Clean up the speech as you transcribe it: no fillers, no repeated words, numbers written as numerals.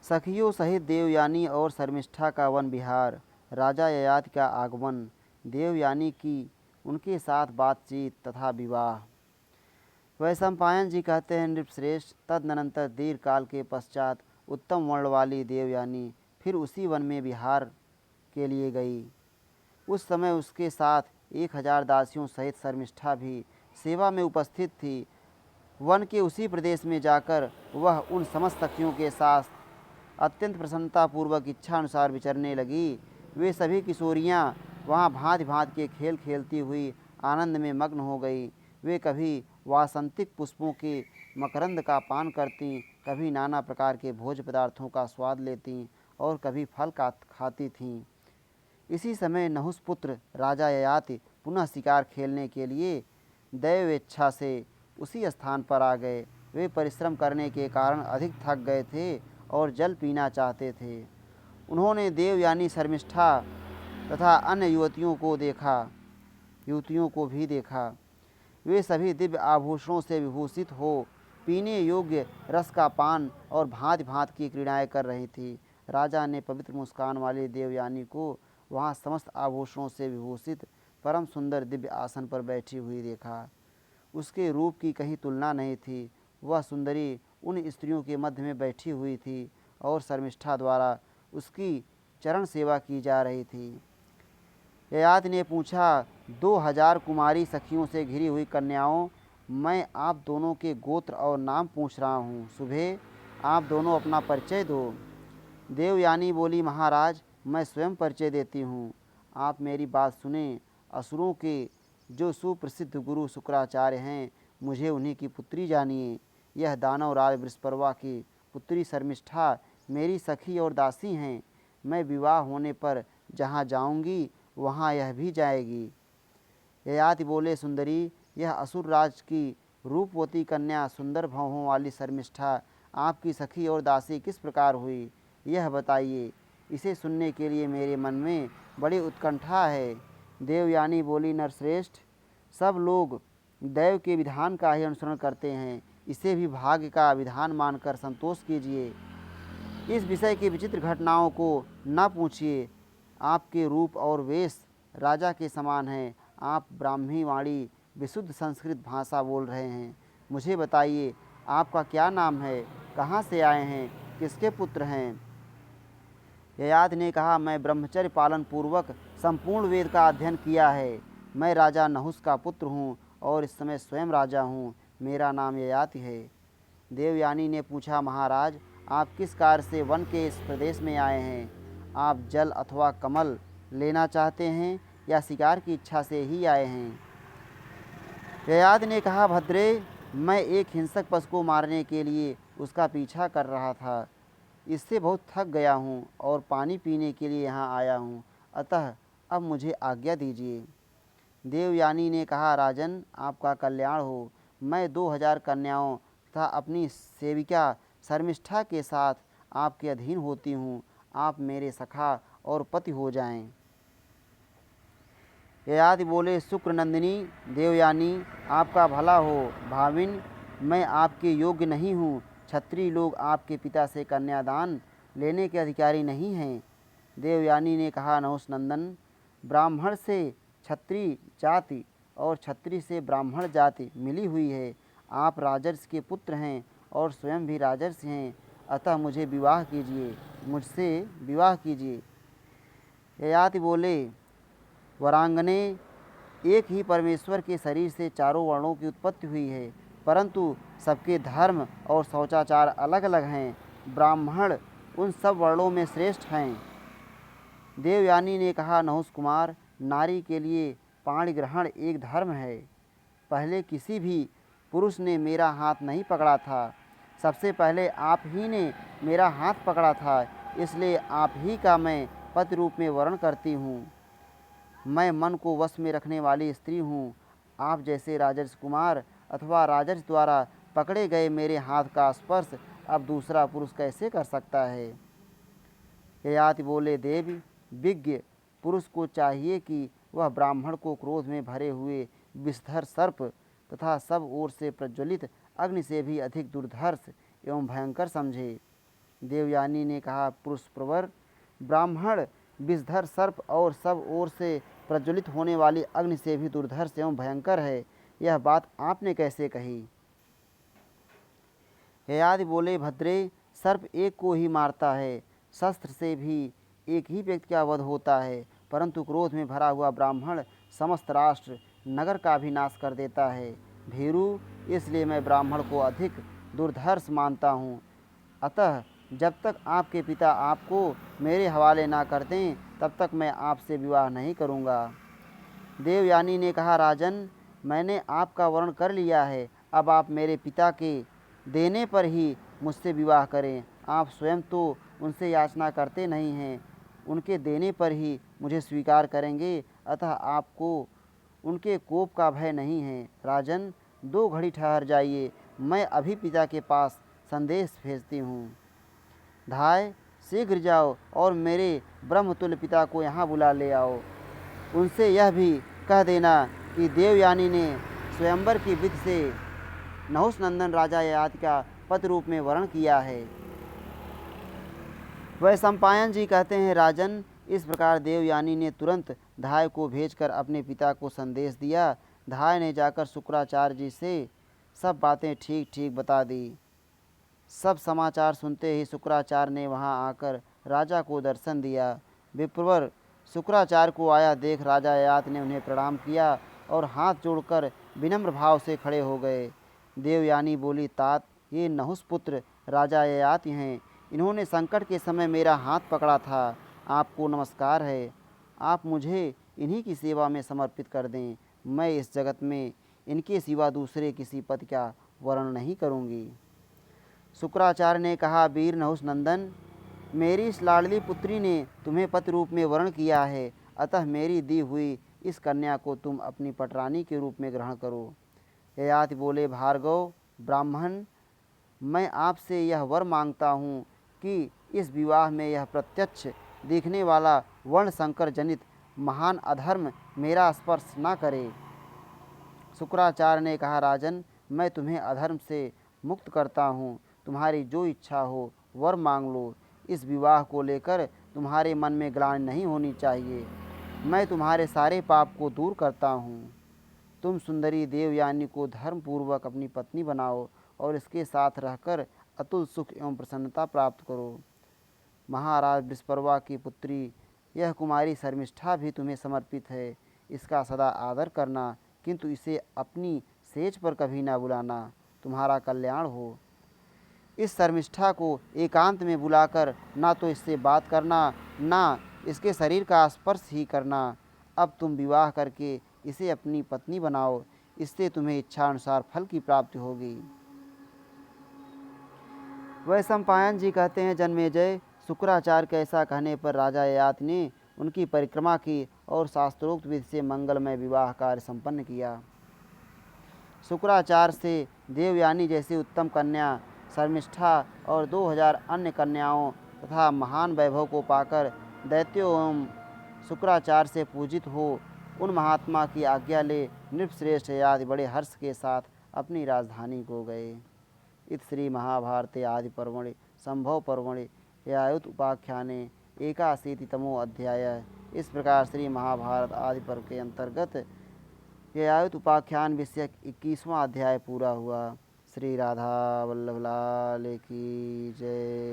सखियों सहित देवयानी और शर्मिष्ठा का वन विहार, राजा ययाति का आगमन, देवयानी की उनके साथ बातचीत तथा विवाह। वैशंपायन जी कहते हैं, नृपश्रेष्ठ, तदनंतर दीर्घ काल के पश्चात उत्तम वर्ण वाली देवयानी फिर उसी वन में विहार के लिए गई। उस समय उसके साथ 1000 दासियों सहित शर्मिष्ठा भी सेवा में उपस्थित थी। वन के उसी प्रदेश में जाकर वह उन समस्त सखियों के साथ अत्यंत प्रसन्नतापूर्वक इच्छा अनुसार विचरने लगी। वे सभी किशोरियाँ वहाँ भांति भांति के खेल खेलती हुई आनंद में मग्न हो गई। वे कभी वासंतिक पुष्पों के मकरंद का पान करती, कभी नाना प्रकार के भोज्य पदार्थों का स्वाद लेती और कभी फल का खाती थीं। इसी समय नहुस पुत्र राजा ययाति पुनः शिकार खेलने के लिए दैवेच्छा से उसी स्थान पर आ गए। वे परिश्रम करने के कारण अधिक थक गए थे और जल पीना चाहते थे। उन्होंने देवयानी शर्मिष्ठा तथा अन्य युवतियों को भी देखा। वे सभी दिव्य आभूषणों से विभूषित हो पीने योग्य रस का पान और भांति भांति की क्रीड़ाएँ कर रही थी। राजा ने पवित्र मुस्कान वाली देवयानी को वहाँ समस्त आभूषणों से विभूषित परम सुंदर दिव्य आसन पर बैठी हुई देखा। उसके रूप की कहीं तुलना नहीं थी। वह सुंदरी उन स्त्रियों के मध्य में बैठी हुई थी और शर्मिष्ठा द्वारा उसकी चरण सेवा की जा रही थी। ययाति ने पूछा, 2000 कुमारी सखियों से घिरी हुई कन्याओं, मैं आप दोनों के गोत्र और नाम पूछ रहा हूँ। सुबह आप दोनों अपना परिचय दो। देवयानी बोली, महाराज, मैं स्वयं परिचय देती हूँ। आप मेरी बात सुने। असुरों के जो सुप्रसिद्ध गुरु शुक्राचार्य हैं, मुझे उन्हीं की पुत्री जानिए। यह दानव राज वृषपर्वा की पुत्री शर्मिष्ठा मेरी सखी और दासी हैं। मैं विवाह होने पर जहाँ जाऊँगी वहाँ यह भी जाएगी। ययाति बोले, सुंदरी, यह असुर राज की रूपवती कन्या सुंदर भौहों वाली शर्मिष्ठा आपकी सखी और दासी किस प्रकार हुई, यह बताइए। इसे सुनने के लिए मेरे मन में बड़ी उत्कंठा है। देवयानी बोली, नरश्रेष्ठ, सब लोग दैव के विधान का ही अनुसरण करते हैं। इसे भी भाग्य का विधान मानकर संतोष कीजिए। इस विषय की विचित्र घटनाओं को न पूछिए। आपके रूप और वेश राजा के समान है। आप ब्राह्मी वाणी विशुद्ध संस्कृत भाषा बोल रहे हैं। मुझे बताइए, आपका क्या नाम है, कहाँ से आए हैं, किसके पुत्र हैं? ययाति ने कहा, मैं ब्रह्मचर्य पालन पूर्वक संपूर्ण वेद का अध्ययन किया है। मैं राजा नहुस का पुत्र हूँ और इस समय स्वयं राजा हूँ। मेरा नाम ययाति है। देवयानी ने पूछा, महाराज, आप किस कार्य से वन के इस प्रदेश में आए हैं? आप जल अथवा कमल लेना चाहते हैं या शिकार की इच्छा से ही आए हैं? ययाति ने कहा, भद्रे, मैं एक हिंसक पशु को मारने के लिए उसका पीछा कर रहा था। इससे बहुत थक गया हूँ और पानी पीने के लिए यहाँ आया हूँ। अतः अब मुझे आज्ञा दीजिए। देवयानी ने कहा, राजन, आपका कल्याण हो। मैं 2000 कन्याओं तथा अपनी सेविका शर्मिष्ठा के साथ आपके अधीन होती हूँ। आप मेरे सखा और पति हो जाएं। ययाति बोले, शुक्र नंदिनी देवयानी, आपका भला हो। भाविन, मैं आपके योग्य नहीं हूँ। क्षत्रिय लोग आपके पिता से कन्यादान लेने के अधिकारी नहीं हैं। देवयानी ने कहा, नहुस नंदन, ब्राह्मण से क्षत्रिय जाति और क्षत्रिय से ब्राह्मण जाति मिली हुई है। आप राजर्षि के पुत्र हैं और स्वयं भी राजर्षि हैं। अतः मुझसे विवाह कीजिए। ययाति बोले, वरांगने, एक ही परमेश्वर के शरीर से चारों वर्णों की उत्पत्ति हुई है, परंतु सबके धर्म और शौचाचार अलग अलग हैं। ब्राह्मण उन सब वर्णों में श्रेष्ठ हैं। देवयानी ने कहा, नहुस कुमार, नारी के लिए पाणी ग्रहण एक धर्म है। पहले किसी भी पुरुष ने मेरा हाथ नहीं पकड़ा था। सबसे पहले आप ही ने मेरा हाथ पकड़ा था, इसलिए आप ही का मैं पति रूप में वर्ण करती हूँ। मैं मन को वश में रखने वाली स्त्री हूँ। आप जैसे राजर्षि कुमार अथवा राजर्षि द्वारा पकड़े गए मेरे हाथ का स्पर्श अब दूसरा पुरुष कैसे कर सकता है? ययाति बोले, देवी, विज्ञ पुरुष को चाहिए कि वह ब्राह्मण को क्रोध में भरे हुए विषधर सर्प तथा सब ओर से प्रज्वलित अग्नि से भी अधिक दुर्धर्ष एवं भयंकर समझे। देवयानी ने कहा, पुरुष प्रवर, ब्राह्मण विषधर सर्प और सब ओर से प्रज्वलित होने वाली अग्नि से भी दुर्धर्ष एवं भयंकर है। यह बात आपने कैसे कही? ययाति बोले, भद्रे, सर्प एक को ही मारता है, शस्त्र से भी एक ही व्यक्ति का वध होता है, परंतु क्रोध में भरा हुआ ब्राह्मण समस्त राष्ट्र नगर का भी नाश कर देता है। भीरु, इसलिए मैं ब्राह्मण को अधिक दुर्धर्ष मानता हूँ। अतः जब तक आपके पिता आपको मेरे हवाले ना कर दें, तब तक मैं आपसे विवाह नहीं करूँगा। देवयानी ने कहा, राजन, मैंने आपका वर्ण कर लिया है, अब आप मेरे पिता के देने पर ही मुझसे विवाह करें। आप स्वयं तो उनसे याचना करते नहीं हैं, उनके देने पर ही मुझे स्वीकार करेंगे, अतः आपको उनके कोप का भय नहीं है। राजन, 2 घड़ी ठहर जाइए, मैं अभी पिता के पास संदेश भेजती हूँ। धाय, शीघ्र जाओ और मेरे ब्रह्मतुल्य पिता को यहाँ बुला ले आओ। उनसे यह भी कह देना कि देवयानी ने स्वयंवर की विधि से नहुषनंदन राजा ययाति का पति रूप में वर्ण किया है। वैशंपायन जी कहते हैं, राजन, इस प्रकार देवयानी ने तुरंत धाय को भेजकर अपने पिता को संदेश दिया। धाय ने जाकर शुक्राचार्य जी से सब बातें ठीक ठीक बता दी। सब समाचार सुनते ही शुक्राचार्य ने वहां आकर राजा को दर्शन दिया। विप्रवर शुक्राचार्य को आया देख राजा ययाति ने उन्हें प्रणाम किया और हाथ जोड़कर विनम्र भाव से खड़े हो गए। देवयानी बोली, तात, ये नहुषपुत्र राजा ययाति हैं। इन्होंने संकट के समय मेरा हाथ पकड़ा था। आपको नमस्कार है। आप मुझे इन्हीं की सेवा में समर्पित कर दें। मैं इस जगत में इनके सिवा दूसरे किसी पति का वर्ण नहीं करूँगी। शुक्राचार्य ने कहा, वीर नहुषनंदन, मेरी इस लाडली पुत्री ने तुम्हें पति रूप में वर्ण किया है, अतः मेरी दी हुई इस कन्या को तुम अपनी पटरानी के रूप में ग्रहण करो। ययाति बोले, भार्गव ब्राह्मण, मैं आपसे यह वर मांगता हूँ कि इस विवाह में यह प्रत्यक्ष दिखने वाला वर्ण संकर जनित महान अधर्म मेरा स्पर्श न करे। शुक्राचार्य ने कहा, राजन, मैं तुम्हें अधर्म से मुक्त करता हूँ। तुम्हारी जो इच्छा हो वर मांग लो। इस विवाह को लेकर तुम्हारे मन में ग्लानि नहीं होनी चाहिए। मैं तुम्हारे सारे पाप को दूर करता हूँ। तुम सुंदरी देवयानी को धर्मपूर्वक अपनी पत्नी बनाओ और इसके साथ रहकर अतुल सुख एवं प्रसन्नता प्राप्त करो। महाराज वृषपर्वा की पुत्री यह कुमारी शर्मिष्ठा भी तुम्हें समर्पित है। इसका सदा आदर करना, किंतु इसे अपनी सेज पर कभी ना बुलाना। तुम्हारा कल्याण हो। इस शर्मिष्ठा को एकांत में बुलाकर ना तो इससे बात करना, ना इसके शरीर का स्पर्श ही करना। अब तुम विवाह करके इसे अपनी पत्नी बनाओ, इससे तुम्हें इच्छा अनुसार फल की प्राप्ति होगी। वैशंपायन जी कहते हैं, जन्मेजय, शुक्राचार्य के ऐसा कहने पर राजा ययाति ने उनकी परिक्रमा की और शास्त्रोक्त विधि से मंगलमय विवाह कार्य संपन्न किया। शुक्राचार्य से देवयानी जैसी उत्तम कन्या शर्मिष्ठा और 2000 अन्य कन्याओं तथा महान वैभव को पाकर दैत्यों एवं शुक्राचार्य से पूजित हो उन महात्मा की आज्ञा ले नृपश्रेष्ठ ययाति बड़े हर्ष के साथ अपनी राजधानी को गए। इत श्री महाभारते आदि पर्वणि संभव पर्वणि ययायुत उपाख्याने 81तमो अध्याय। इस प्रकार श्री महाभारत आदि पर्व के अंतर्गत ययायुत उपाख्यान विषयक 21वां अध्याय पूरा हुआ। श्री राधा वल्लभ लाल की जय।